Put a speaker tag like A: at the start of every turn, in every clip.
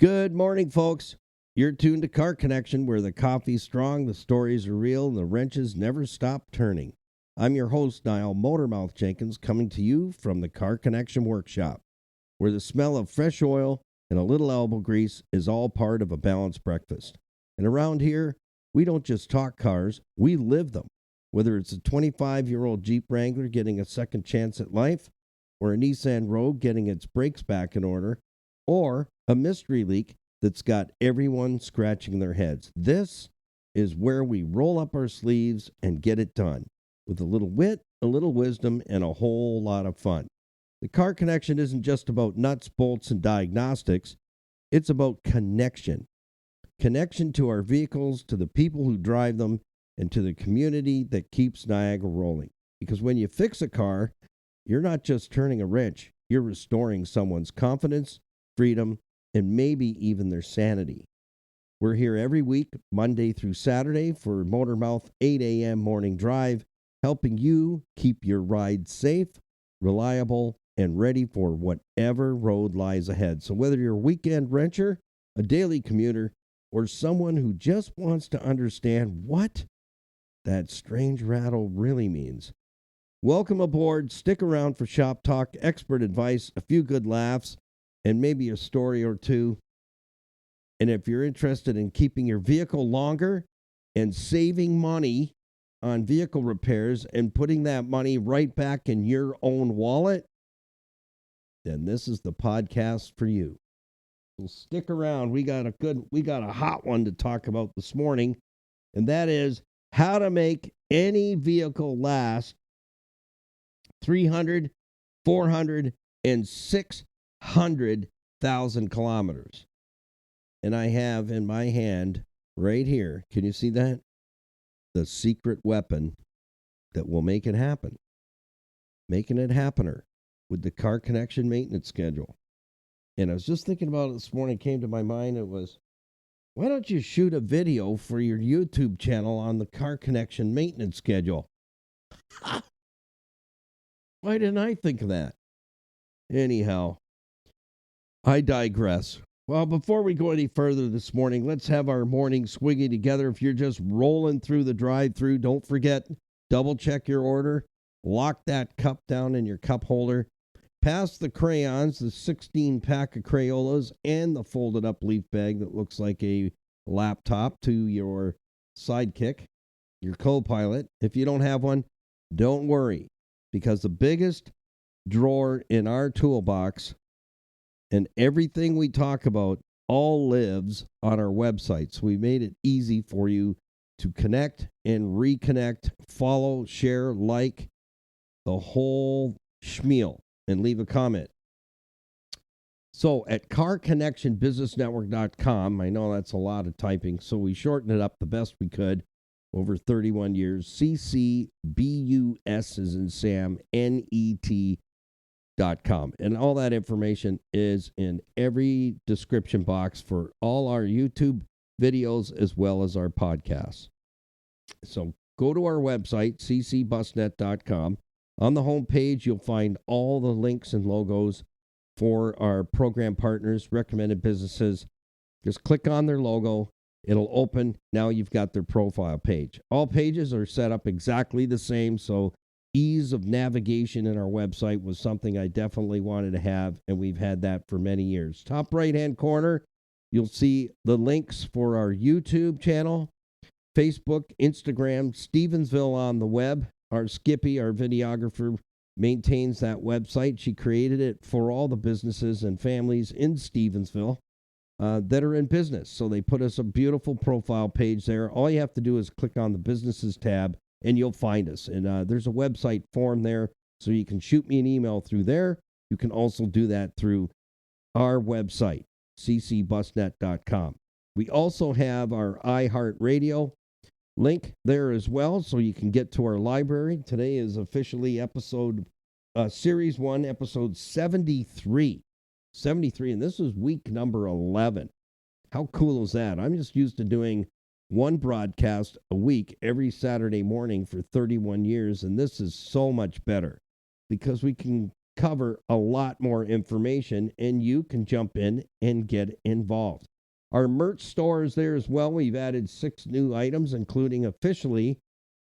A: Good morning, folks. You're tuned to Car Connection, where the coffee's strong, the stories are real, and the wrenches never stop turning. I'm your host, Niall Motormouth Jenkins, coming to you from the Car Connection Workshop, where the smell of fresh oil and a little elbow grease is all part of a balanced breakfast. And around here, we don't just talk cars, we live them. Whether it's a 25-year-old Jeep Wrangler getting a second chance at life, or a Nissan Rogue getting its brakes back in order, or a mystery leak that's got everyone scratching their heads. This is where we roll up our sleeves and get it done with a little wit, a little wisdom, and a whole lot of fun. The Car Connection isn't just about nuts, bolts, and diagnostics. It's about connection. Connection to our vehicles, to the people who drive them, and to the community that keeps Niagara rolling. Because when you fix a car, you're not just turning a wrench, you're restoring someone's confidence, freedom, and maybe even their sanity. We're here every week, Monday through Saturday, for Motormouth 8 a.m. morning drive, helping you keep your ride safe, reliable, and ready for whatever road lies ahead. So whether you're a weekend wrencher, a daily commuter, or someone who just wants to understand what that strange rattle really means, welcome aboard. Stick around for shop talk, expert advice, a few good laughs, and maybe a story or two. And if you're interested in keeping your vehicle longer and saving money on vehicle repairs and putting that money right back in your own wallet, then this is the podcast for you. So stick around. We got a hot one to talk about this morning, and that is how to make any vehicle last 300, 400, and 600,000 kilometers. And I have in my hand right here, can you see that? The secret weapon that will make it happen. Making it happener with the Car Connection maintenance schedule. And I was just thinking about it this morning, it came to my mind, it was, why don't you shoot a video for your YouTube channel on the Car Connection maintenance schedule? Why didn't I think of that? Anyhow, I digress. Well, before we go any further this morning, let's have our morning swiggy together. If you're just rolling through the drive-thru, don't forget, double check your order. Lock that cup down in your cup holder. Pass the crayons, the 16-pack of Crayolas, and the folded-up leaf bag that looks like a laptop to your sidekick, your co-pilot. If you don't have one, don't worry, because the biggest drawer in our toolbox and everything we talk about all lives on our website. So we made it easy for you to connect and reconnect, follow, share, like the whole schmeal, and leave a comment. So at carconnectionbusinessnetwork.com, I know that's a lot of typing, so we shortened it up the best we could over 31 years. CCBUS is in Sam, NET.com. And all that information is in every description box for all our YouTube videos as well as our podcasts. So go to our website, ccbusnet.com. On the home page, you'll find all the links and logos for our program partners, recommended businesses. Just click on their logo. It'll open. Now you've got their profile page. All pages are set up exactly the same, so ease of navigation in our website was something I definitely wanted to have, and we've had that for many years. Top right-hand corner, you'll see the links for our YouTube channel, Facebook, Instagram, Stevensville on the web. Our Skippy, our videographer, maintains that website. She created it for all the businesses and families in Stevensville that are in business. So they put us a beautiful profile page there. All you have to do is click on the businesses tab, and you'll find us. And there's a website form there, so you can shoot me an email through there. You can also do that through our website, ccbusnet.com. We also have our iHeartRadio link there as well, so you can get to our library. Today is officially Series 1, episode 73. 73, and this is week number 11. How cool is that? I'm just used to doing one broadcast a week every Saturday morning for 31 years, and this is so much better because we can cover a lot more information, and you can jump in and get involved. Our merch store is there as well. We've added 6 new items, including officially,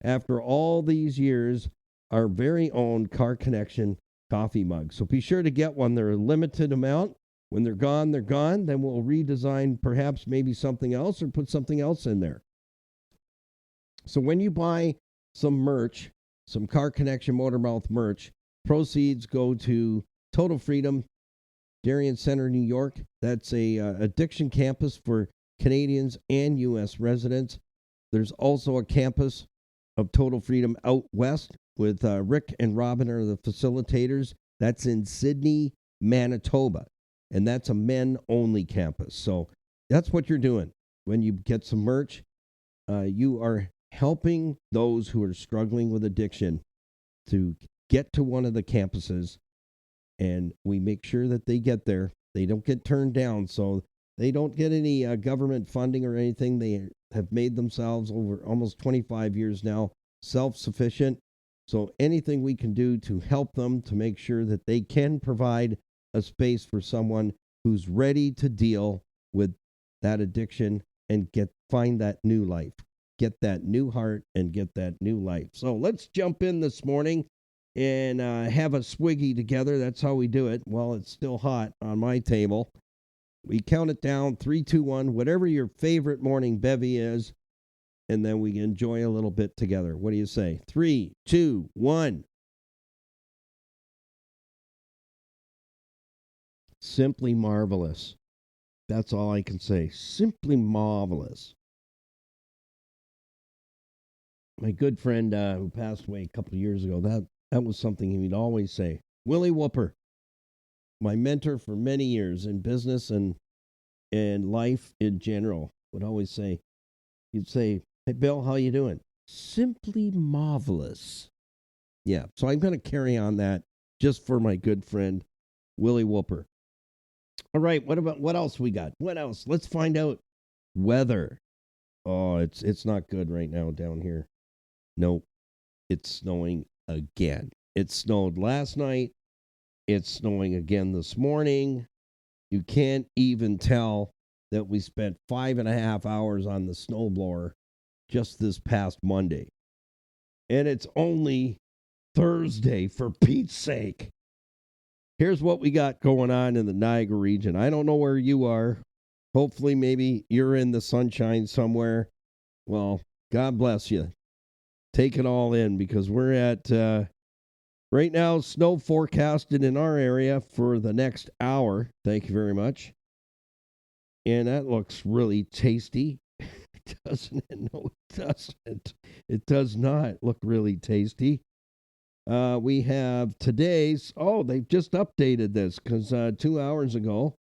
A: after all these years, our very own Car Connection coffee mug. So be sure to get one. They're a limited amount. When they're gone, they're gone. Then we'll redesign perhaps maybe something else or put something else in there. So when you buy some merch, some Car Connection Motormouth merch, proceeds go to Total Freedom, Darien Center, New York. That's a addiction campus for Canadians and U.S. residents. There's also a campus of Total Freedom out west with Rick and Robin are the facilitators. That's in Sydney, Manitoba. And that's a men-only campus. So that's what you're doing. When you get some merch, you are helping those who are struggling with addiction to get to one of the campuses, and we make sure that they get there. They don't get turned down, so they don't get any government funding or anything. They have made themselves over almost 25 years now self-sufficient. So anything we can do to help them to make sure that they can provide a space for someone who's ready to deal with that addiction and find that new life, get that new heart and get that new life. So let's jump in this morning and have a swiggy together. That's how we do it. Well, it's still hot on my table. We count it down, 3, 2, 1, whatever your favorite morning bevy is, and then we enjoy a little bit together. What do you say? 3, 2, 1. Simply marvelous. That's all I can say. Simply marvelous. My good friend who passed away a couple of years ago, that was something he would always say. Willie Whooper, my mentor for many years in business and life in general, would always say, he'd say, "Hey, Bill, how you doing?" Simply marvelous. Yeah, so I'm going to carry on that just for my good friend, Willie Whooper. All right, what else we got? What else? Let's find out. Weather. Oh, it's not good right now down here. Nope. It's snowing again. It snowed last night. It's snowing again this morning. You can't even tell that we spent 5.5 hours on the snowblower just this past Monday. And it's only Thursday, for Pete's sake. Here's what we got going on in the Niagara region. I don't know where you are. Hopefully, maybe you're in the sunshine somewhere. Well, God bless you. Take it all in, because we're at, right now, snow forecasted in our area for the next hour. Thank you very much. And that looks really tasty. Doesn't it? No, it doesn't. It does not look really tasty. We have today's, they've just updated this, because 2 hours ago,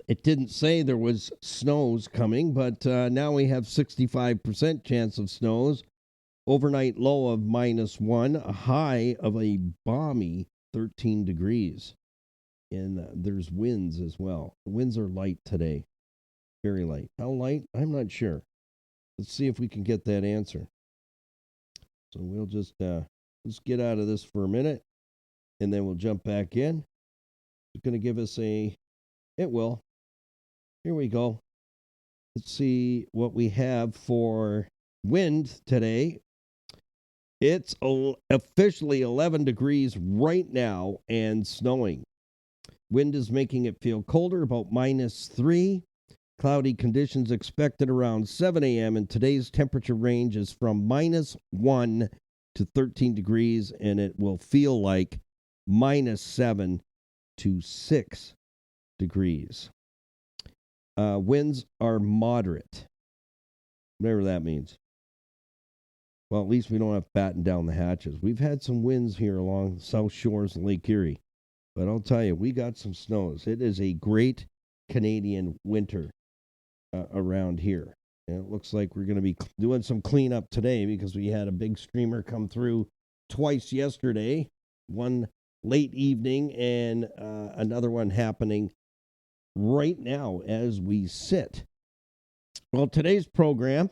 A: it didn't say there was snows coming, but now we have 65% chance of snows. Overnight low of -1, a high of a balmy 13 degrees. And there's winds as well. The winds are light today. Very light. How light? I'm not sure. Let's see if we can get that answer. So we'll just let's get out of this for a minute, and then we'll jump back in. It's going to give us it will. Here we go. Let's see what we have for wind today. It's officially 11 degrees right now and snowing. Wind is making it feel colder, about -3. Cloudy conditions expected around 7 a.m. And today's temperature range is from -1 to 13 degrees, and it will feel like -7 to 6 degrees. Winds are moderate, whatever that means. Well, at least we don't have to batten down the hatches. We've had some winds here along the south shores of Lake Erie, but I'll tell you, we got some snows. It is a great Canadian winter around here. And it looks like we're going to be doing some cleanup today, because we had a big streamer come through twice yesterday, one late evening and another one happening right now as we sit. Well, today's program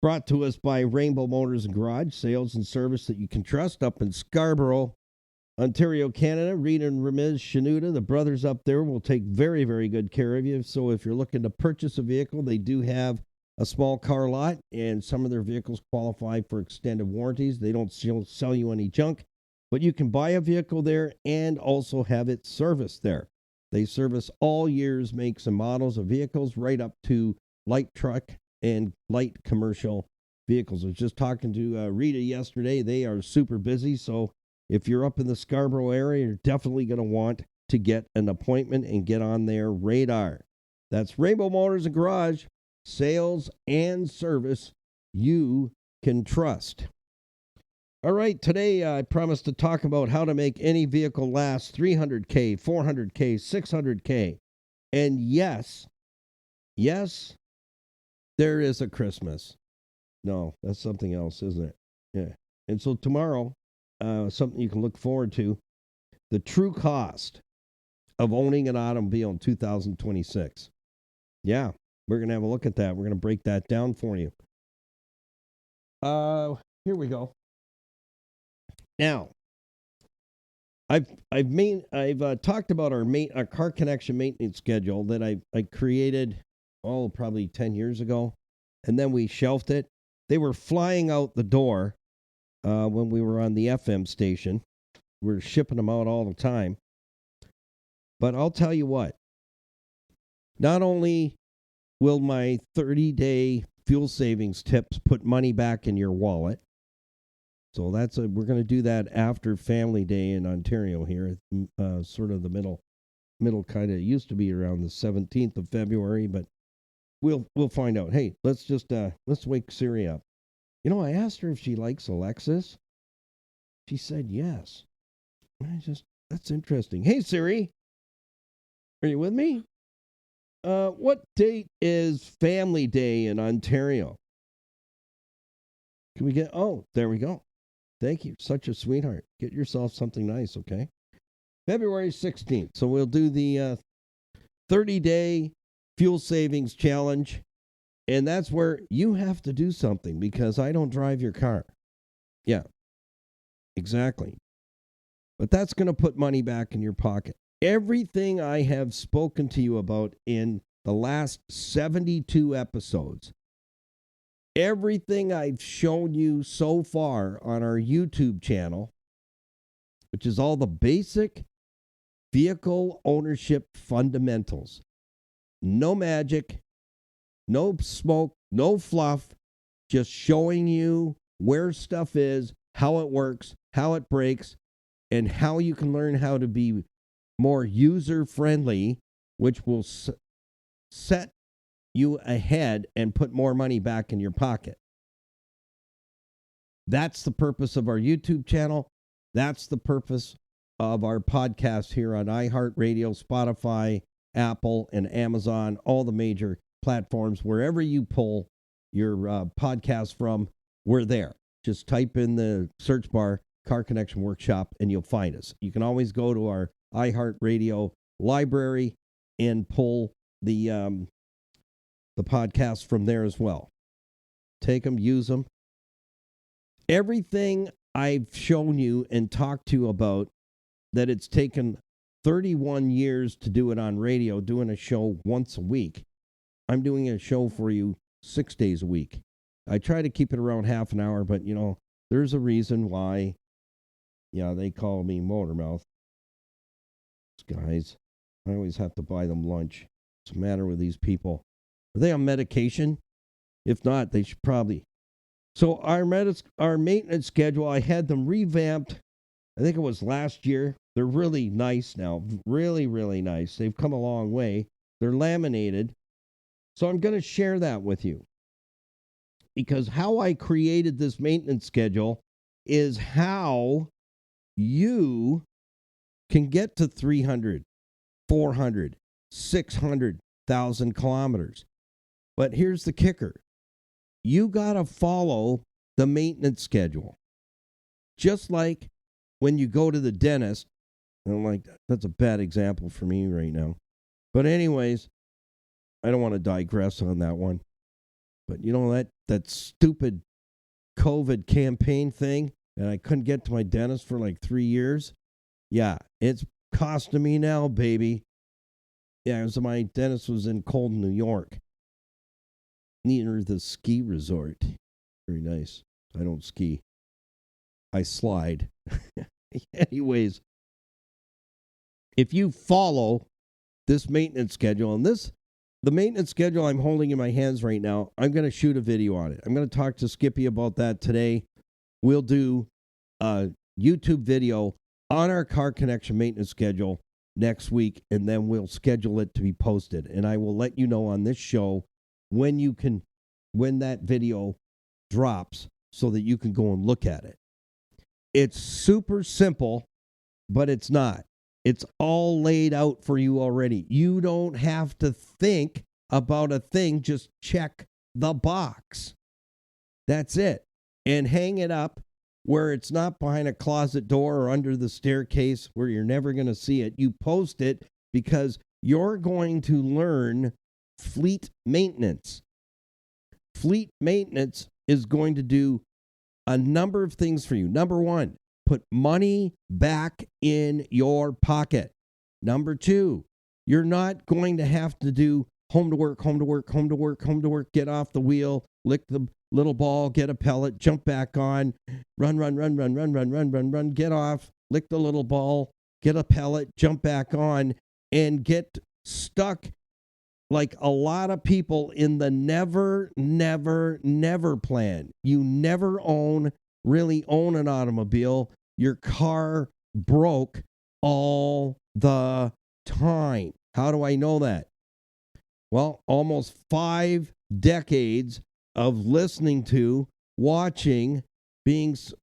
A: brought to us by Rainbow Motors and Garage, sales and service that you can trust up in Scarborough, Ontario, Canada, Rita and Ramiz Shanuda, the brothers up there, will take very, very good care of you. So if you're looking to purchase a vehicle, they do have a small car lot, and some of their vehicles qualify for extended warranties. They don't sell you any junk, but you can buy a vehicle there and also have it serviced there. They service all years, makes, and models of vehicles, right up to light truck and light commercial vehicles. I was just talking to Rita yesterday. They are super busy, so if you're up in the Scarborough area, you're definitely going to want to get an appointment and get on their radar. That's Rainbow Motors and Garage, sales and service you can trust. All right, today I promised to talk about how to make any vehicle last 300K, 400K, 600K. And yes, there is a Christmas. No, that's something else, isn't it? Yeah. And so tomorrow, something you can look forward to, the true cost of owning an automobile in 2026. Yeah, we're going to have a look at that. We're going to break that down for you. Here we go. Now, I've talked about our car connection maintenance schedule that I created, probably 10 years ago, and then we shelved it. They were flying out the door when we were on the FM station. We're shipping them out all the time. But I'll tell you what, not only will my 30-day fuel savings tips put money back in your wallet, so we're going to do that after Family Day in Ontario here, sort of the middle kind of. It used to be around the 17th of February, but we'll find out. Hey, let's wake Siri up. You know, I asked her if she likes Alexis. She said yes. That's interesting. Hey, Siri, are you with me? What date is Family Day in Ontario? Can we get, there we go. Thank you. Such a sweetheart. Get yourself something nice, okay? February 16th. So we'll do the 30-day fuel savings challenge. And that's where you have to do something because I don't drive your car. Yeah, exactly. But that's going to put money back in your pocket. Everything I have spoken to you about in the last 72 episodes, everything I've shown you so far on our YouTube channel, which is all the basic vehicle ownership fundamentals. No magic, no smoke, no fluff, just showing you where stuff is, how it works, how it breaks, and how you can learn how to be more user-friendly, which will set you ahead and put more money back in your pocket. That's the purpose of our YouTube channel. That's the purpose of our podcast here on iHeartRadio, Spotify, Apple, and Amazon, all the major platforms. Wherever you pull your podcast from, we're there. Just type in the search bar, Car Connection Workshop, and you'll find us. You can always go to our iHeartRadio library and pull the podcast from there as well. Take them, use them. Everything I've shown you and talked to you about, that it's taken 31 years to do it on radio, doing a show once a week. I'm doing a show for you 6 days a week. I try to keep it around half an hour, but, there's a reason why, they call me Motormouth. Guys, I always have to buy them lunch. What's the matter with these people? Are they on medication? If not, they should probably. So our maintenance schedule, I had them revamped. I think it was last year. They're really nice now. Really, really nice. They've come a long way. They're laminated. So I'm going to share that with you. Because how I created this maintenance schedule is how you can get to 300, 400, 600,000 kilometers. But here's the kicker. You got to follow the maintenance schedule. Just like when you go to the dentist, and that's a bad example for me right now. But anyways, I don't want to digress on that one. But that stupid COVID campaign thing, and I couldn't get to my dentist for 3 years. Yeah, it's costing me now, baby. Yeah, it was my dentist was in Colton, New York, near the ski resort. Very nice. I don't ski. I slide. Anyways, if you follow this maintenance schedule, and the maintenance schedule I'm holding in my hands right now, I'm going to shoot a video on it. I'm going to talk to Skippy about that today. We'll do a YouTube video on our Car Connection maintenance schedule next week, and then we'll schedule it to be posted. And I will let you know on this show when that video drops so that you can go and look at it. It's super simple, but it's not. It's all laid out for you already. You don't have to think about a thing. Just check the box. That's it. And hang it up where it's not behind a closet door or under the staircase where you're never going to see it. You post it because you're going to learn fleet maintenance. Fleet maintenance is going to do a number of things for you. Number one, put money back in your pocket. Number two, you're not going to have to do home to work, get off the wheel, lick the little ball, get a pellet, jump back on, run, get off, lick the little ball, get a pellet, jump back on, and get stuck like a lot of people in the never plan. You never really own an automobile. Your car broke all the time. How do I know that? Well, almost 5 decades of listening to, watching,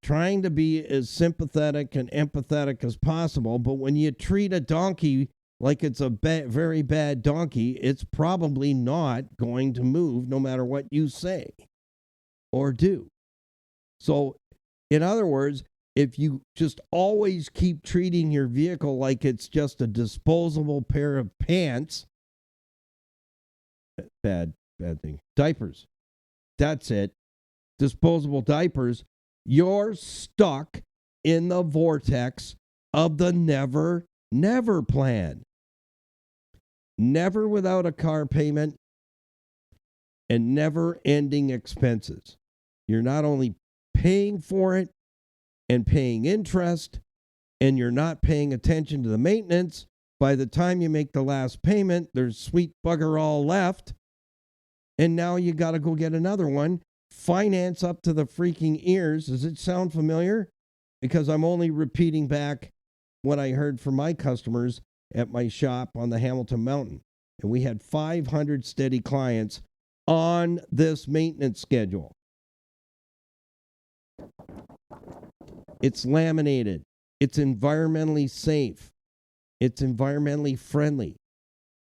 A: trying to be as sympathetic and empathetic as possible. But when you treat a donkey like it's a very bad donkey, it's probably not going to move no matter what you say or do. So, in other words, if you just always keep treating your vehicle like it's just a disposable pair of pants, bad thing, diapers, that's it, disposable diapers, you're stuck in the vortex of the never plan. Never without a car payment and never ending expenses. You're not only paying for it and paying interest, and you're not paying attention to the maintenance. By the time you make the last payment, there's sweet bugger all left. And now you got to go get another one. Finance up to the freaking ears. Does it sound familiar? Because I'm only repeating back what I heard from my customers at my shop on the Hamilton Mountain. And we had 500 steady clients on this maintenance schedule. It's laminated. It's environmentally safe. It's environmentally friendly.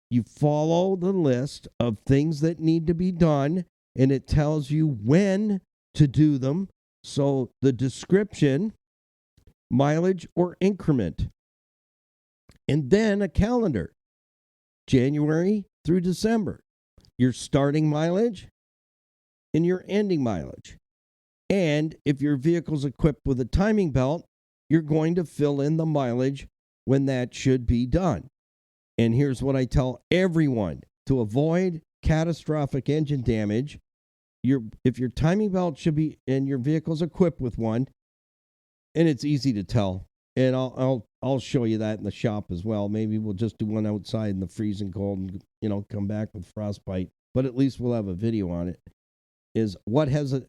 A: You follow the list of things that need to be done, and it tells you when to do them. So the description, mileage or increment, and then a calendar, January through December, your starting mileage and your ending mileage. And if your vehicle's equipped with a timing belt, you're going to fill in the mileage when that should be done. And here's what I tell everyone: to avoid catastrophic engine damage, if your timing belt should be, and your vehicle's equipped with one, and it's easy to tell, and I'll show you that in the shop as well. Maybe we'll just do one outside in the freezing cold and come back with frostbite, but at least we'll have a video on it.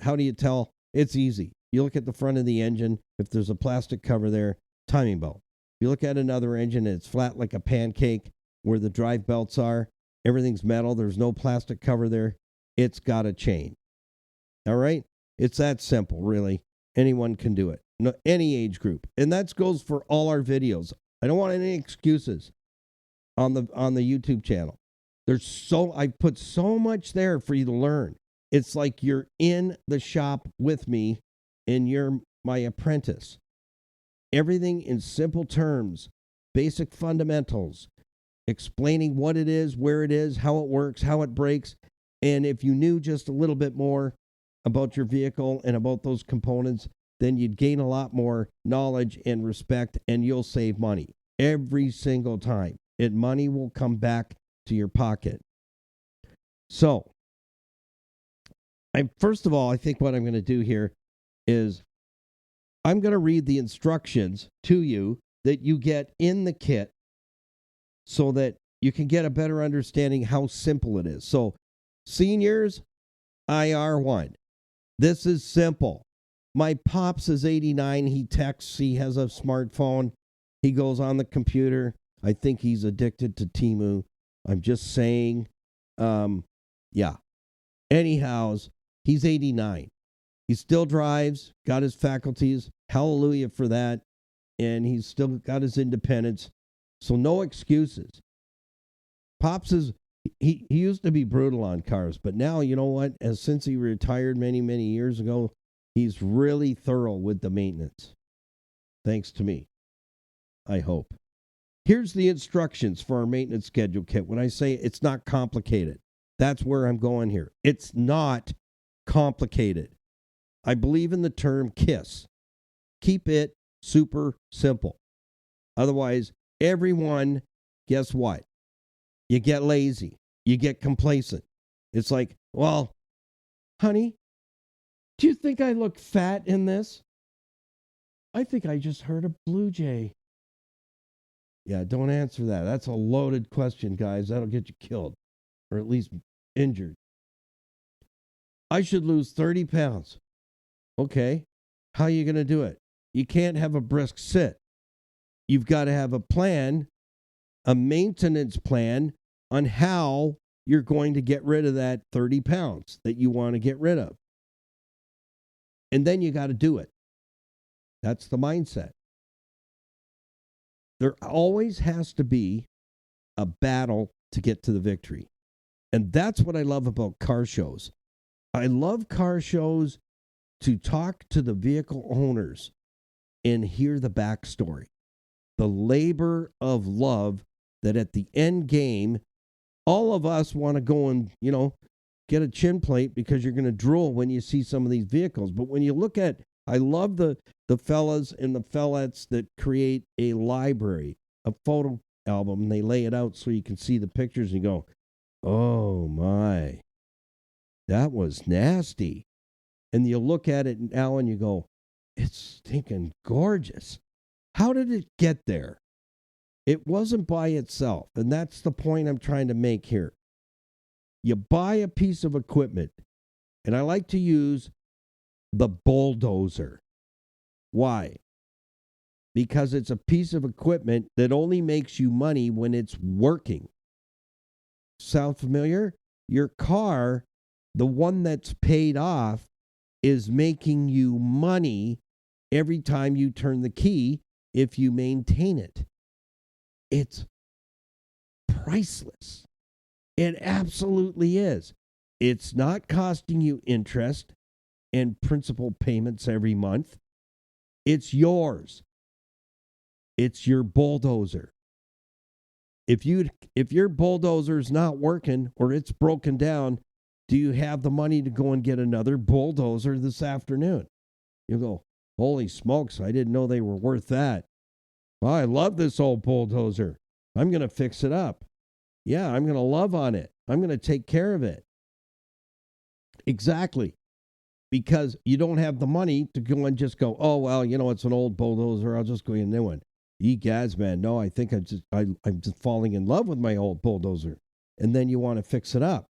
A: How do you tell? It's easy. You look at the front of the engine. If there's a plastic cover there, timing belt. If you look at another engine and it's flat like a pancake where the drive belts are, everything's metal, there's no plastic cover there, it's got a chain. All right? It's that simple, really. Anyone can do it. No, any age group. And that goes for all our videos. I don't want any excuses on the YouTube channel. I put so much there for you to learn. It's like you're in the shop with me and you're my apprentice. Everything in simple terms, basic fundamentals, explaining what it is, where it is, how it works, how it breaks. And if you knew just a little bit more about your vehicle and about those components, then you'd gain a lot more knowledge and respect, and you'll save money every single time. Money will come back to your pocket. So, first of all, I think what I'm going to do here is I'm going to read the instructions to you that you get in the kit so that you can get a better understanding how simple it is. So, seniors, IR1. This is simple. My pops is 89. He texts. He has a smartphone. He goes on the computer. I think he's addicted to Temu. I'm just saying. Yeah. Anyhow, he's 89. He still drives, got his faculties. Hallelujah for that. And he's still got his independence. So no excuses. Pops is, he used to be brutal on cars, but now, you know what? Since he retired many, many years ago, he's really thorough with the maintenance. Thanks to me. I hope. Here's the instructions for our maintenance schedule kit. When I say it's not complicated, that's where I'm going here. It's not complicated. I believe in the term KISS. Keep it super simple. Otherwise, everyone, guess what? You get lazy. You get complacent. It's like, well, honey, do you think I look fat in this? I think I just heard a blue jay. Yeah, don't answer that. That's a loaded question, guys. That'll get you killed, or at least injured. I should lose 30 pounds. Okay, how are you going to do it? You can't have a brisk sit. You've got to have a plan, a maintenance plan on how you're going to get rid of that 30 pounds that you want to get rid of. And then you got to do it. That's the mindset. There always has to be a battle to get to the victory. And that's what I love about car shows. I love car shows to talk to the vehicle owners and hear the backstory. The labor of love that at the end game, all of us want to go and, get a chin plate because you're going to drool when you see some of these vehicles. But when you look at, I love the fellas and the fellettes that create a library, a photo album. They lay it out so you can see the pictures and you go, oh my, that was nasty. And you look at it now and you go, it's stinking gorgeous. How did it get there? It wasn't by itself. And that's the point I'm trying to make here. You buy a piece of equipment, and I like to use the bulldozer. Why? Because it's a piece of equipment that only makes you money when it's working. Sound familiar? Your car, the one that's paid off, is making you money every time you turn the key if you maintain it. It's priceless. It absolutely is. It's not costing you interest and principal payments every month. It's yours. It's your bulldozer. If your bulldozer's not working or it's broken down, do you have the money to go and get another bulldozer this afternoon? You go, holy smokes, I didn't know they were worth that. Well, I love this old bulldozer. I'm going to fix it up. Yeah, I'm going to love on it. I'm going to take care of it. Exactly. Because you don't have the money to go and just go, oh, well, it's an old bulldozer. I'll just go get a new one. Egads, man. No, I think I'm just falling in love with my old bulldozer. And then you want to fix it up.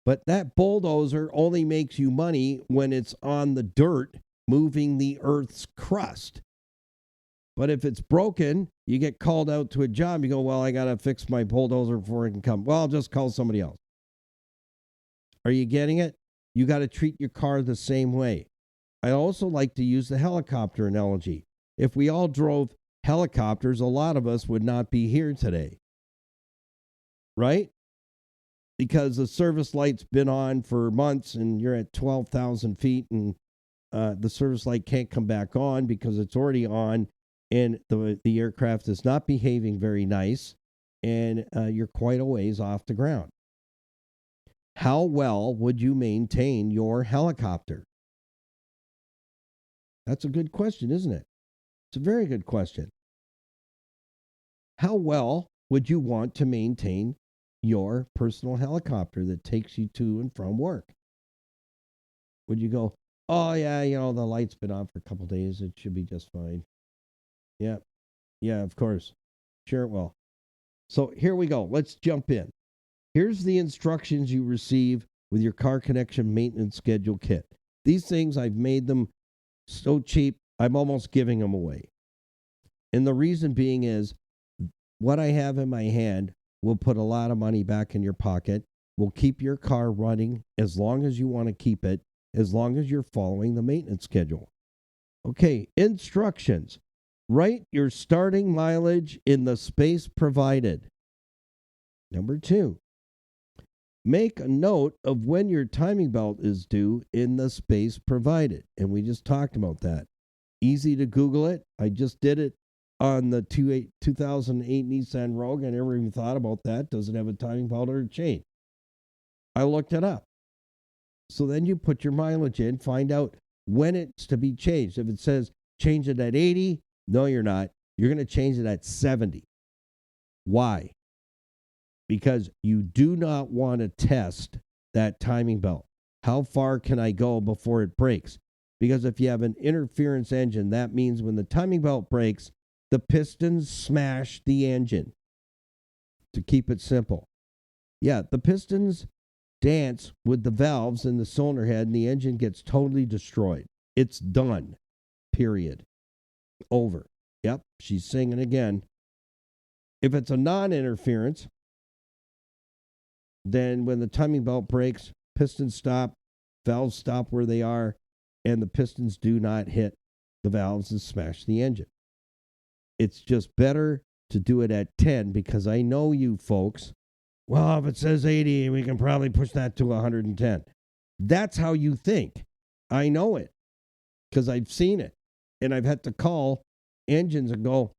A: But that bulldozer only makes you money when it's on the dirt moving the earth's crust. But if it's broken, you get called out to a job. You go, well, I got to fix my bulldozer before it can come. Well, I'll just call somebody else. Are you getting it? You got to treat your car the same way. I also like to use the helicopter analogy. If we all drove helicopters, a lot of us would not be here today. Right? Because the service light's been on for months and you're at 12,000 feet and the service light can't come back on because it's already on. And the aircraft is not behaving very nice, and you're quite a ways off the ground. How well would you maintain your helicopter? That's a good question, isn't it? It's a very good question. How well would you want to maintain your personal helicopter that takes you to and from work? Would you go, oh, yeah, the light's been on for a couple days. It should be just fine. Yeah. Yeah, of course. Sure it will. So here we go. Let's jump in. Here's the instructions you receive with your Car Connection maintenance schedule kit. These things, I've made them so cheap, I'm almost giving them away. And the reason being is what I have in my hand will put a lot of money back in your pocket, will keep your car running as long as you want to keep it, as long as you're following the maintenance schedule. Okay, instructions. Write your starting mileage in the space provided. Number 2, make a note of when your timing belt is due in the space provided. And we just talked about that. Easy to Google it. I just did it on the 2008 Nissan Rogue. I never even thought about that. Does it have a timing belt or a chain? I looked it up. So then you put your mileage in, find out when it's to be changed. If it says change it at 80, no, you're not. You're going to change it at 70. Why? Because you do not want to test that timing belt. How far can I go before it breaks? Because if you have an interference engine, that means when the timing belt breaks, the pistons smash the engine. To keep it simple. Yeah, the pistons dance with the valves in the cylinder head and the engine gets totally destroyed. It's done. Period. Over. Yep, she's singing again. If it's a non-interference, then when the timing belt breaks, pistons stop, valves stop where they are, and the pistons do not hit the valves and smash the engine. It's just better to do it at 10 because I know you folks, well, if it says 80, we can probably push that to 110. That's how you think. I know it because I've seen it. And I've had to call engines and go,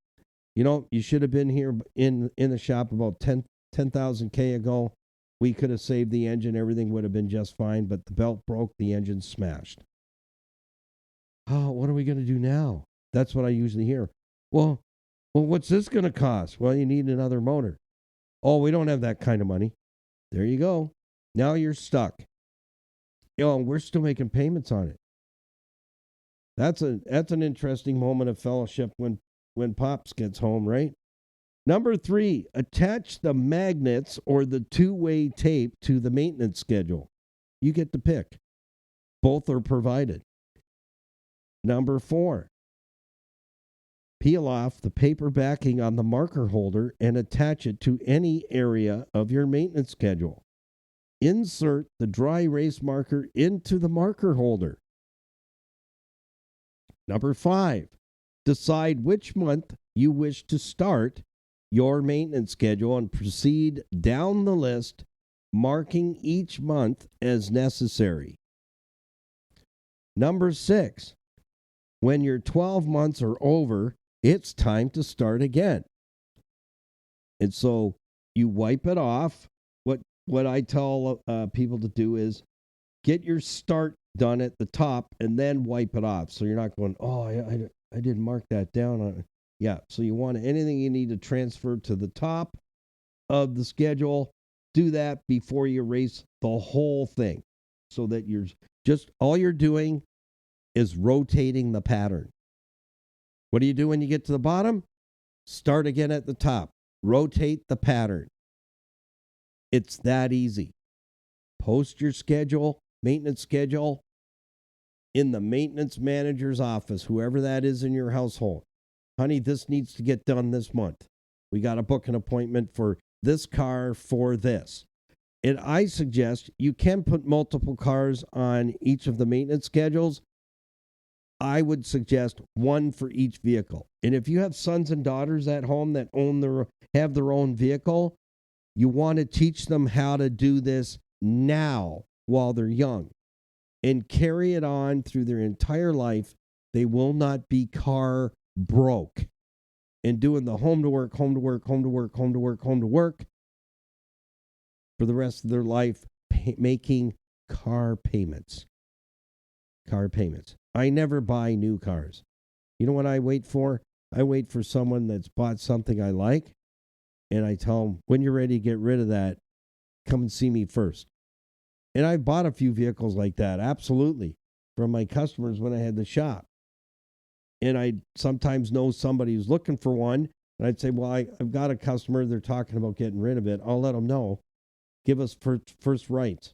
A: you should have been here in the shop about 10,000 K ago. We could have saved the engine. Everything would have been just fine, but the belt broke. The engine smashed. Oh, what are we going to do now? That's what I usually hear. Well, what's this going to cost? Well, you need another motor. Oh, we don't have that kind of money. There you go. Now you're stuck. We're still making payments on it. That's an interesting moment of fellowship when Pops gets home, right? Number 3, attach the magnets or the two-way tape to the maintenance schedule. You get to pick. Both are provided. Number 4, peel off the paper backing on the marker holder and attach it to any area of your maintenance schedule. Insert the dry erase marker into the marker holder. Number 5, decide which month you wish to start your maintenance schedule and proceed down the list, marking each month as necessary. Number 6, when your 12 months are over, it's time to start again. And so you wipe it off. What I tell people to do is get your start done at the top and then wipe it off. So you're not going, oh, I didn't mark that down. Yeah, so you want anything you need to transfer to the top of the schedule, do that before you erase the whole thing. So that all you're doing is rotating the pattern. What do you do when you get to the bottom? Start again at the top. Rotate the pattern. It's that easy. Post your schedule, maintenance schedule, in the maintenance manager's office, whoever that is in your household. Honey, this needs to get done this month. We got to book an appointment for this car for this. And I suggest you can put multiple cars on each of the maintenance schedules. I would suggest one for each vehicle. And if you have sons and daughters at home that have their own vehicle, you want to teach them how to do this now while they're young and carry it on through their entire life. They will not be car broke and doing the home to work for the rest of their life, making car payments. I never buy new cars. You know what I wait for? I wait for someone that's bought something I like, and I tell them, when you're ready to get rid of that, come and see me first. And I bought a few vehicles like that, absolutely, from my customers when I had the shop. And I sometimes know somebody who's looking for one, and I'd say, well, I've got a customer, they're talking about getting rid of it. I'll let them know. Give us first rights,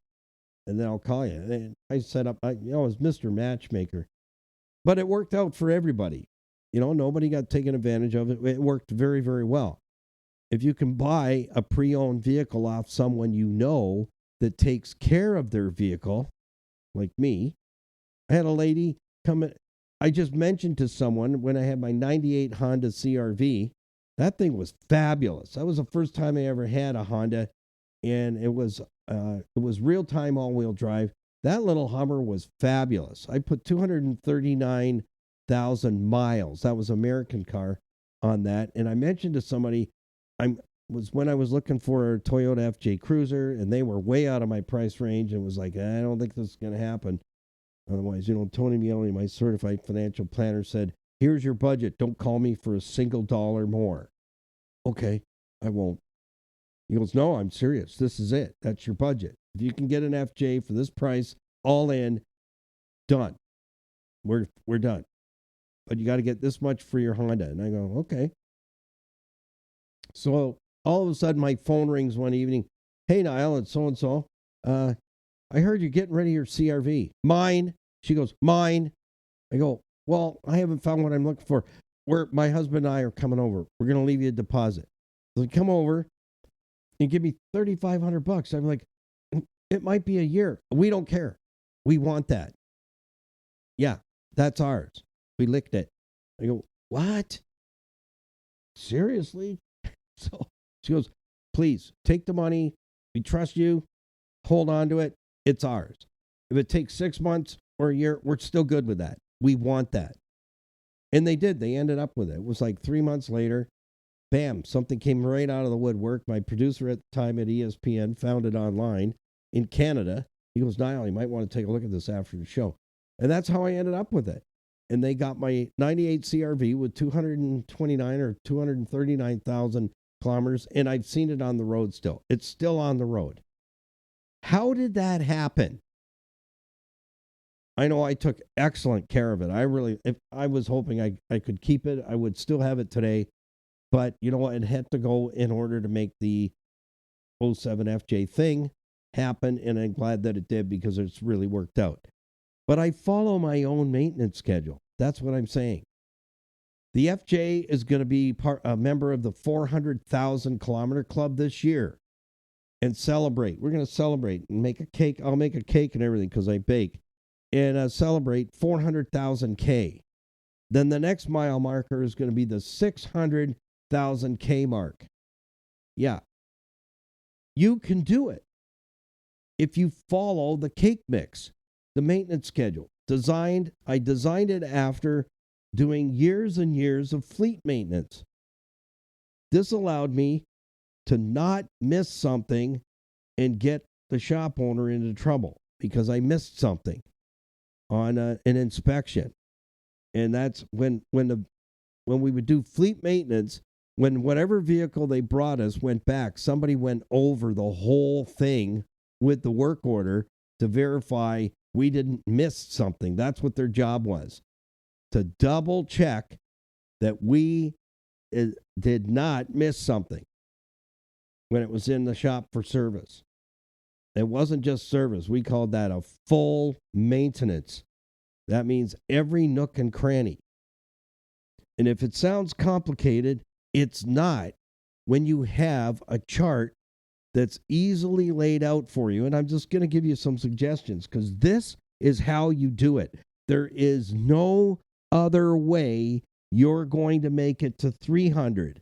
A: and then I'll call you. And I set up, it was Mr. Matchmaker. But it worked out for everybody. Nobody got taken advantage of it. It worked very, very well. If you can buy a pre-owned vehicle off someone you know that takes care of their vehicle, like me. I had a lady come in. I just mentioned to someone when I had my 98 Honda CRV, that thing was fabulous. That was the first time I ever had a Honda, and it was real-time all-wheel drive. That little Hummer was fabulous. I put 239,000 miles. That was an American car on that. And I mentioned to somebody, when I was looking for a Toyota FJ Cruiser, and they were way out of my price range, and was like, I don't think this is going to happen. Otherwise, Tony Miele, my certified financial planner, said, here's your budget. Don't call me for a single dollar more. Okay, I won't. He goes, no, I'm serious. This is it. That's your budget. If you can get an FJ for this price, all in, done. We're done. But you got to get this much for your Honda. And I go, okay. So all of a sudden, my phone rings one evening. Hey, Niall, it's so-and-so. I heard you're getting rid of your CRV. Mine. She goes, mine. I go, well, I haven't found what I'm looking for. My husband and I are coming over. We're going to leave you a deposit. So come over and give me $3,500. I'm like, it might be a year. We don't care. We want that. Yeah, that's ours. We licked it. I go, what? Seriously? So she goes, please take the money. We trust you. Hold on to it. It's ours. If it takes 6 months or a year, we're still good with that. We want that. And they did. They ended up with it. It was like 3 months later. Bam, something came right out of the woodwork. My producer at the time at ESPN found it online in Canada. He goes, Niall, you might want to take a look at this after the show. And that's how I ended up with it. And they got my 98 CRV with 229 or 239,000 kilometers, and I've seen it on the road still. It's still on the road. How did that happen? I know I took excellent care of it. If I was hoping I could keep it, I would still have it today. But you know what? It had to go in order to make the 07 FJ thing happen, and I'm glad that it did because it's really worked out. But I follow my own maintenance schedule. That's what I'm saying. The FJ is going to be a member of the 400,000 kilometer club this year and celebrate. We're going to celebrate and make a cake. I'll make a cake and everything because I bake. And celebrate 400,000 K. Then the next mile marker is going to be the 600,000 K mark. Yeah. You can do it if you follow the cake mix, the maintenance schedule. I designed it after doing years and years of fleet maintenance. This allowed me to not miss something and get the shop owner into trouble because I missed something on an inspection. And that's when we would do fleet maintenance, when whatever vehicle they brought us went back, somebody went over the whole thing with the work order to verify we didn't miss something. That's what their job was, to double check that we did not miss something when it was in the shop for service. It wasn't just service. We called that a full maintenance. That means every nook and cranny. And if it sounds complicated, it's not when you have a chart that's easily laid out for you. And I'm just going to give you some suggestions because this is how you do it. There is no other way you're going to make it to 300,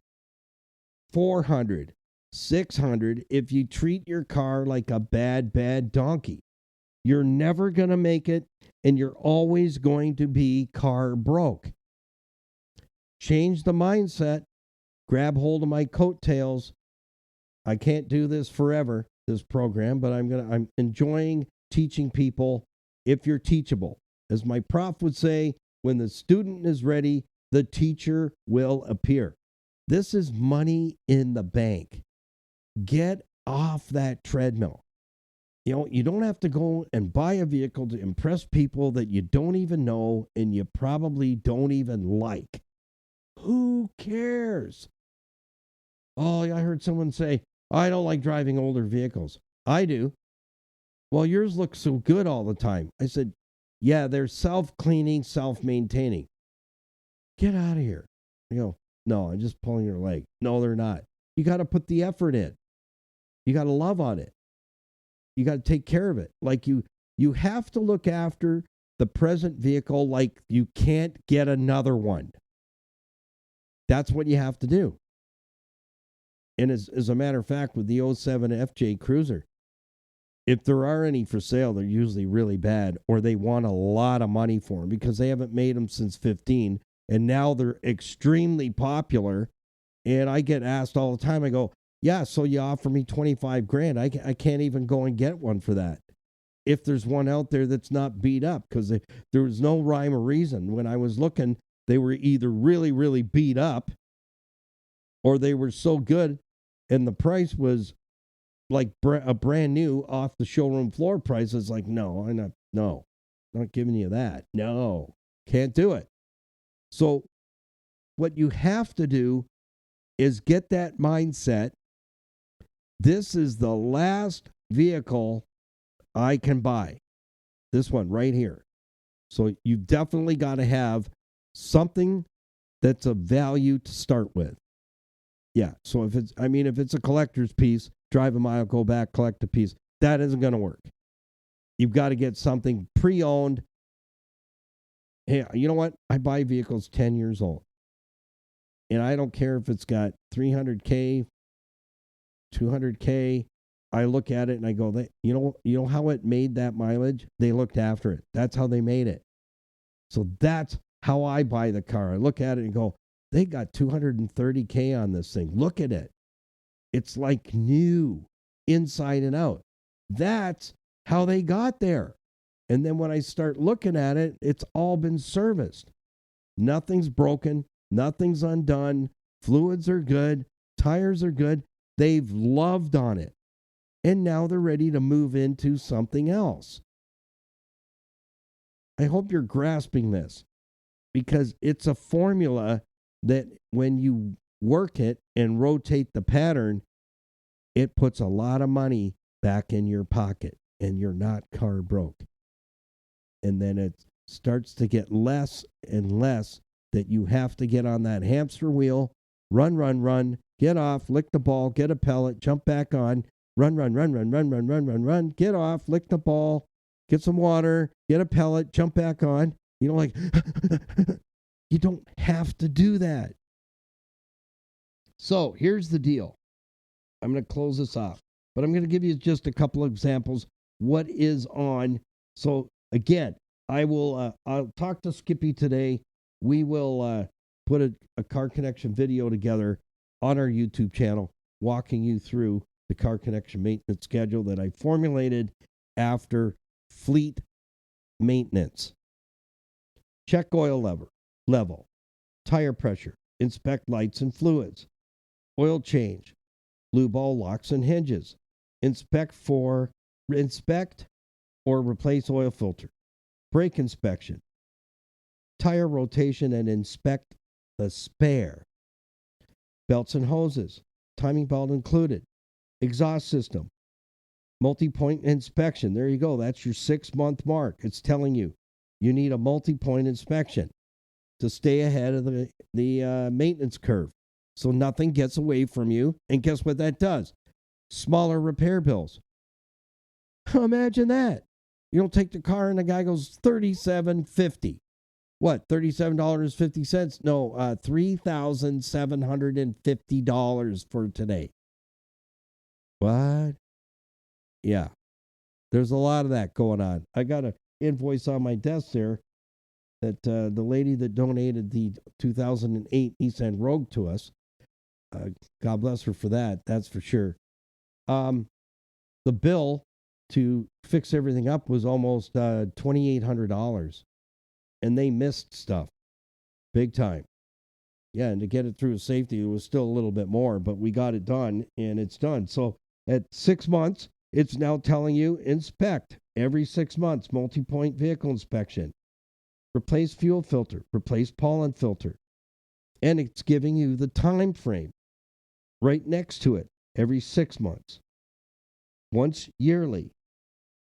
A: 400, 600 if you treat your car like a bad donkey. You're never going to make it, and you're always going to be car broke. Change the mindset. Grab hold of my coattails. I can't do this forever, this program, but I'm enjoying teaching people if you're teachable. As my prof would say, when the student is ready, the teacher will appear. This is money in the bank. Get off that treadmill. You don't have to go and buy a vehicle to impress people that you don't even know and you probably don't even like. Who cares? Oh, I heard someone say, I don't like driving older vehicles. I do. Well, yours look so good all the time. I said, yeah, they're self-cleaning, self-maintaining. Get out of here. No, I'm just pulling your leg. No, they're not. You got to put the effort in. You got to love on it. You got to take care of it. Like you have to look after the present vehicle like you can't get another one. That's what you have to do. And as a matter of fact, with the 07 FJ Cruiser, if there are any for sale, they're usually really bad, or they want a lot of money for them because they haven't made them since 15, and now they're extremely popular. And I get asked all the time, I go, yeah, so you offer me 25 grand. I can't even go and get one for that. If there's one out there that's not beat up, because there was no rhyme or reason. When I was looking, they were either really, really beat up or they were so good and the price was like a brand new off the showroom floor price. It's like, no, not giving you that. No, can't do it. So what you have to do is get that mindset. This is the last vehicle I can buy. This one right here. So you've definitely got to have something that's of value to start with. Yeah. So if it's a collector's piece, drive a mile, go back, collect a piece, that isn't going to work. You've got to get something pre-owned. Hey, you know what? I buy vehicles 10 years old. And I don't care if it's got 300K, 200K. I look at it and I go, you know how it made that mileage? They looked after it. That's how they made it. So that's how I buy the car. I look at it and go, they got 230K on this thing. Look at it. It's like new, inside and out. That's how they got there. And then when I start looking at it, it's all been serviced. Nothing's broken. Nothing's undone. Fluids are good. Tires are good. They've loved on it. And now they're ready to move into something else. I hope you're grasping this because it's a formula that when you work it and rotate the pattern, it puts a lot of money back in your pocket and you're not car broke. And then it starts to get less and less that you have to get on that hamster wheel, run, get off, lick the ball, get a pellet, jump back on, run, get off, lick the ball, get some water, get a pellet, jump back on. Like, you don't have to do that. So here's the deal. I'm going to close this off, but I'm going to give you just a couple of examples. What is on? So again, I'll talk to Skippy today. We will put a Car Connection video together on our YouTube channel, walking you through the Car Connection maintenance schedule that I formulated after fleet maintenance. Check oil level, tire pressure, inspect lights and fluids, oil change, lube all locks and hinges, inspect or replace oil filter, brake inspection, tire rotation and inspect the spare, belts and hoses, timing belt included, exhaust system, multi-point inspection. There you go. That's your 6-month mark. It's telling you need a multi-point inspection to stay ahead of the maintenance curve so nothing gets away from you. And guess what that does? Smaller repair bills. Imagine that. You don't take the car and the guy goes $37.50. What, $37.50? No, $3,750 for today. What? Yeah. There's a lot of that going on. I got an invoice on my desk there that the lady that donated the 2008 Nissan Rogue to us, God bless her for that, that's for sure. The bill to fix everything up was almost $2,800. and they missed stuff big time. Yeah, and to get it through safety, it was still a little bit more, but we got it done, and it's done. So at 6 months, it's now telling you inspect every 6 months, multi-point vehicle inspection. Replace fuel filter, replace pollen filter. And it's giving you the time frame right next to it every 6 months. Once yearly,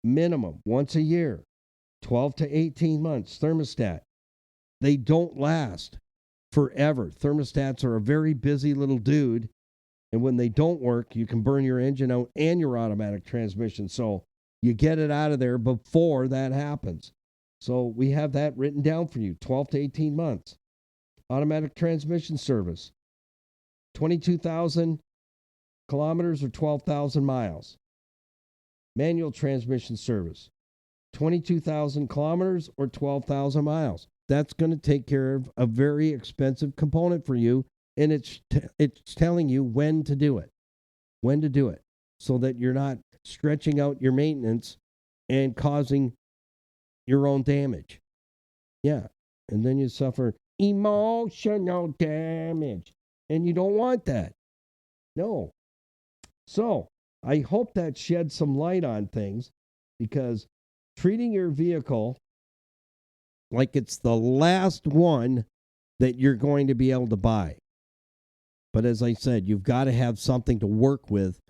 A: minimum, once a year, 12 to 18 months, thermostat. They don't last forever. Thermostats are a very busy little dude, and when they don't work, you can burn your engine out and your automatic transmission. So you get it out of there before that happens. So we have that written down for you, 12 to 18 months. Automatic transmission service, 22,000 kilometers or 12,000 miles. Manual transmission service, 22,000 kilometers or 12,000 miles. That's going to take care of a very expensive component for you, and it's telling you when to do it, so that you're not stretching out your maintenance and causing your own damage. Yeah, and then you suffer emotional damage, and you don't want that. No. So I hope that sheds some light on things, because treating your vehicle like it's the last one that you're going to be able to buy. But as I said, you've got to have something to work with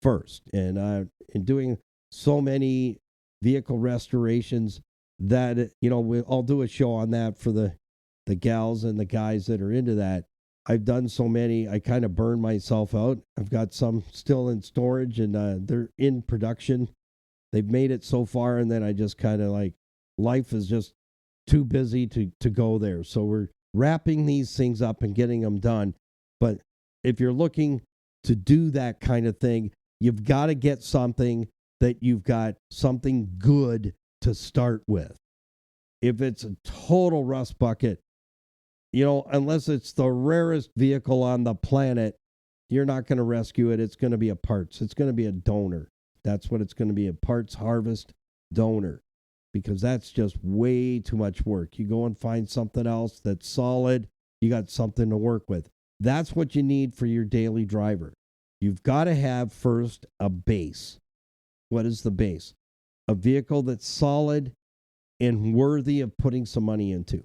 A: first. And in doing so many vehicle restorations that, I'll do a show on that for the gals and the guys that are into that. I've done so many, I kind of burned myself out. I've got some still in storage, and they're in production. They've made it so far, and then I just kind of life is just too busy to go there. So we're wrapping these things up and getting them done. But if you're looking to do that kind of thing, you've got to get something that you've got something good to start with. If it's a total rust bucket, unless it's the rarest vehicle on the planet, you're not going to rescue it. It's going to be a parts. It's going to be a donor. That's what it's going to be, a parts harvest donor, because that's just way too much work. You go and find something else that's solid. You got something to work with. That's what you need for your daily driver. You've got to have first a base. What is the base? A vehicle that's solid and worthy of putting some money into.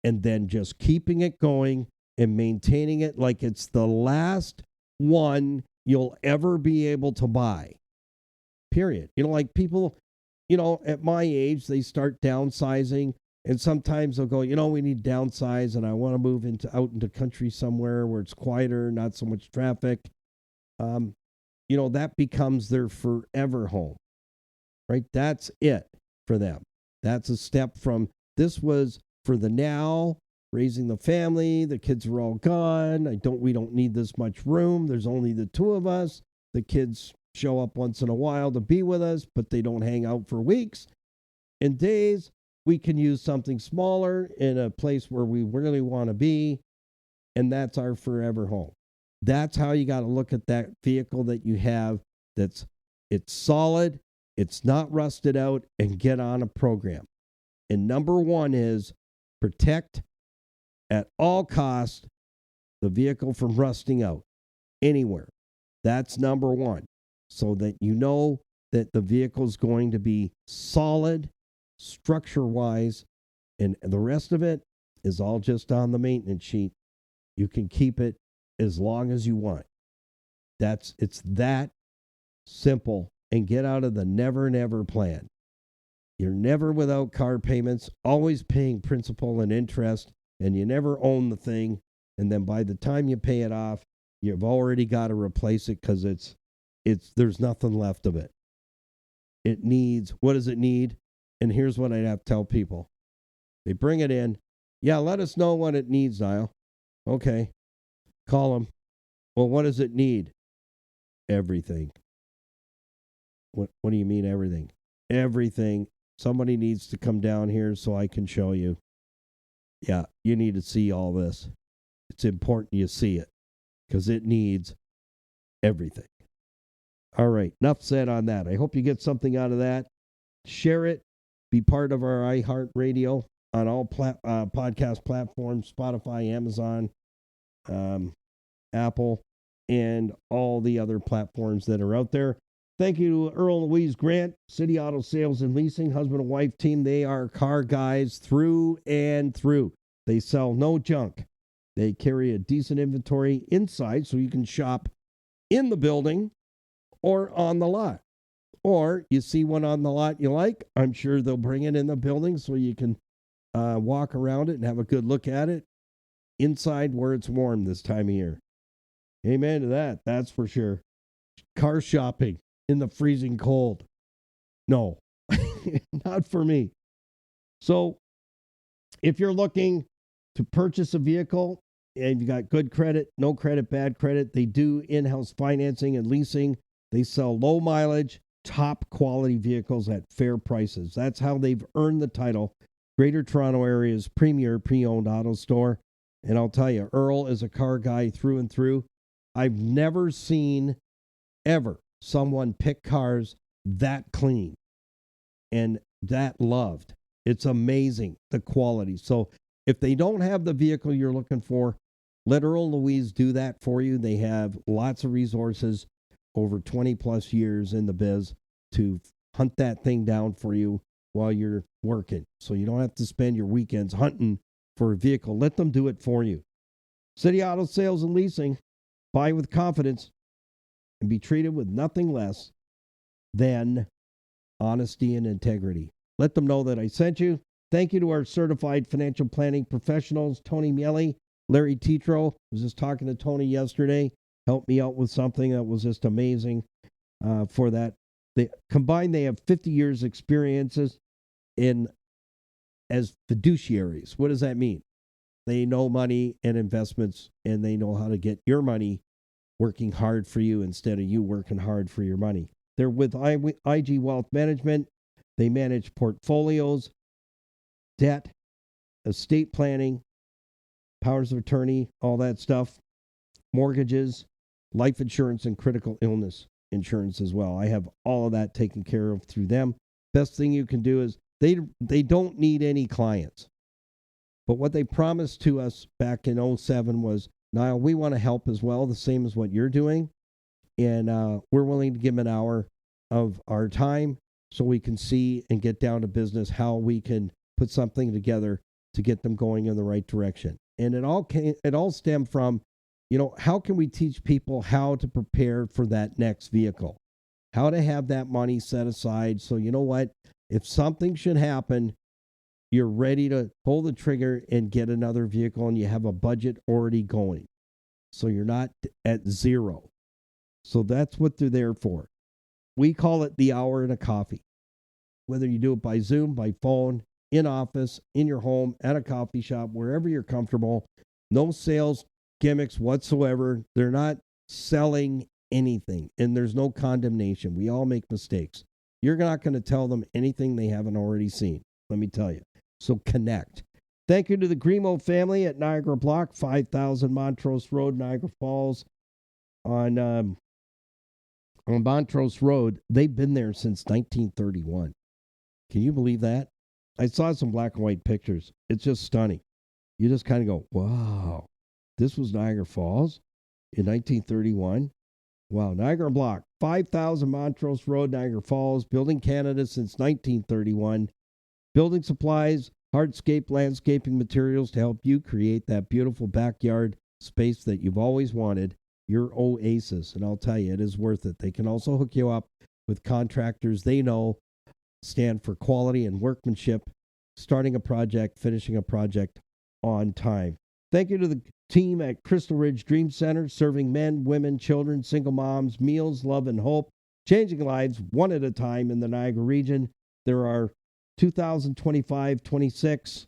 A: And then just keeping it going and maintaining it like it's the last one you'll ever be able to buy. Period. Like people, at my age, they start downsizing, and sometimes they'll go, we need to downsize, and I want to move out into country somewhere where it's quieter, not so much traffic. That becomes their forever home, right? That's it for them. That's a step from, this was for the now, raising the family, the kids are all gone. We don't need this much room. There's only the two of us. The kids show up once in a while to be with us, but they don't hang out for weeks and days. We can use something smaller in a place where we really want to be, and that's our forever home. That's how you got to look at that vehicle that you have. It's solid, it's not rusted out, and get on a program. And number one is protect at all costs the vehicle from rusting out anywhere. That's number one, so that you know that the vehicle is going to be solid, structure-wise, and the rest of it is all just on the maintenance sheet. You can keep it as long as you want. It's that simple. And get out of the never plan. You're never without car payments, always paying principal and interest, and you never own the thing. And then by the time you pay it off, you've already got to replace it, because there's nothing left of it. It needs, what does it need? And here's what I'd have to tell people. They bring it in. Yeah, let us know what it needs, Niall. Okay. Call them. Well, what does it need? Everything. What do you mean everything? Everything. Somebody needs to come down here so I can show you. Yeah, you need to see all this. It's important you see it, because it needs everything. All right, enough said on that. I hope you get something out of that. Share it. Be part of our iHeartRadio on all podcast platforms, Spotify, Amazon, Apple, and all the other platforms that are out there. Thank you to Earl and Louise Grant, City Auto Sales and Leasing, husband and wife team. They are car guys through and through. They sell no junk. They carry a decent inventory inside so you can shop in the building or on the lot. Or you see one on the lot you like, I'm sure they'll bring it in the building so you can walk around it and have a good look at it inside where it's warm this time of year. Amen to that, that's for sure. Car shopping in the freezing cold. No, not for me. So if you're looking to purchase a vehicle and you got good credit, no credit, bad credit, they do in-house financing and leasing. They sell low mileage, top quality vehicles at fair prices. That's how they've earned the title Greater Toronto Area's premier pre-owned auto store. And I'll tell you, Earl is a car guy through and through. I've never seen ever someone pick cars that clean and that loved. It's amazing, the quality. So if they don't have the vehicle you're looking for, let Earl and Louise do that for you. They have lots of resources over 20 plus years in the biz to hunt that thing down for you while you're working. So you don't have to spend your weekends hunting for a vehicle. Let them do it for you. City Auto Sales and Leasing. Buy with confidence and be treated with nothing less than honesty and integrity. Let them know that I sent you. Thank you to our certified financial planning professionals, Tony Miele, Larry Tetro. I was just talking to Tony yesterday. Helped me out with something that was just amazing for that. Combined, they have 50 years experiences as fiduciaries. What does that mean? They know money and investments, and they know how to get your money working hard for you instead of you working hard for your money. They're with IG Wealth Management. They manage portfolios, debt, estate planning, powers of attorney, all that stuff, mortgages, life insurance, and critical illness insurance as well. I have all of that taken care of through them. Best thing you can do is they don't need any clients. But what they promised to us back in 2007 was, Niall, we want to help as well, the same as what you're doing. And we're willing to give them an hour of our time so we can see and get down to business how we can put something together to get them going in the right direction. And it all stemmed from, how can we teach people how to prepare for that next vehicle? How to have that money set aside so, you know what, if something should happen, you're ready to pull the trigger and get another vehicle and you have a budget already going. So you're not at zero. So that's what they're there for. We call it the hour and a coffee. Whether you do it by Zoom, by phone, in office, in your home, at a coffee shop, wherever you're comfortable, no sales gimmicks whatsoever. They're not selling anything, and there's no condemnation. We all make mistakes. You're not going to tell them anything they haven't already seen, let me tell you. So connect. Thank you to the Grimo family at Niagara Block, 5000 Montrose Road, Niagara Falls. On Montrose Road, they've been there since 1931. Can you believe that? I saw some black and white pictures. It's just stunning. You just kind of go, wow, this was Niagara Falls in 1931. Wow, Niagara Block, 5000 Montrose Road, Niagara Falls, building Canada since 1931. Building supplies, hardscape, landscaping materials to help you create that beautiful backyard space that you've always wanted, your oasis. And I'll tell you, it is worth it. They can also hook you up with contractors they know stand for quality and workmanship, starting a project, finishing a project on time. Thank you to the team at Crystal Ridge Dream Center, serving men, women, children, single moms, meals, love, and hope, changing lives one at a time in the Niagara region. There are 2025-26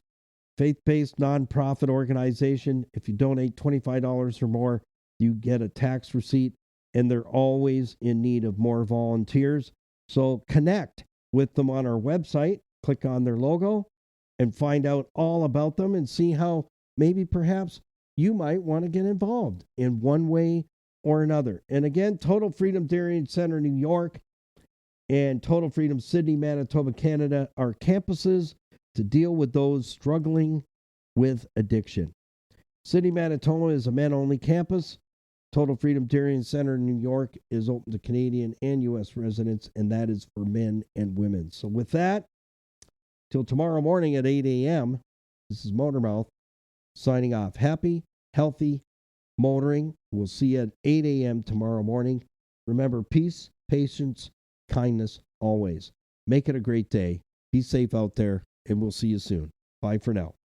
A: faith-based nonprofit organization. If you donate $25 or more, you get a tax receipt, and they're always in need of more volunteers. So connect with them on our website, click on their logo, and find out all about them and see how maybe perhaps you might want to get involved in one way or another. And again, Total Freedom Darien Center, New York, and Total Freedom Sydney, Manitoba, Canada are campuses to deal with those struggling with addiction. City, Manitoba is a men-only campus. Total Freedom Tarian Center in New York is open to Canadian and U.S. residents, and that is for men and women. So with that, till tomorrow morning at 8 a.m., this is Motormouth signing off. Happy, healthy motoring. We'll see you at 8 a.m. tomorrow morning. Remember, peace, patience, kindness, always. Make it a great day. Be safe out there, and we'll see you soon. Bye for now.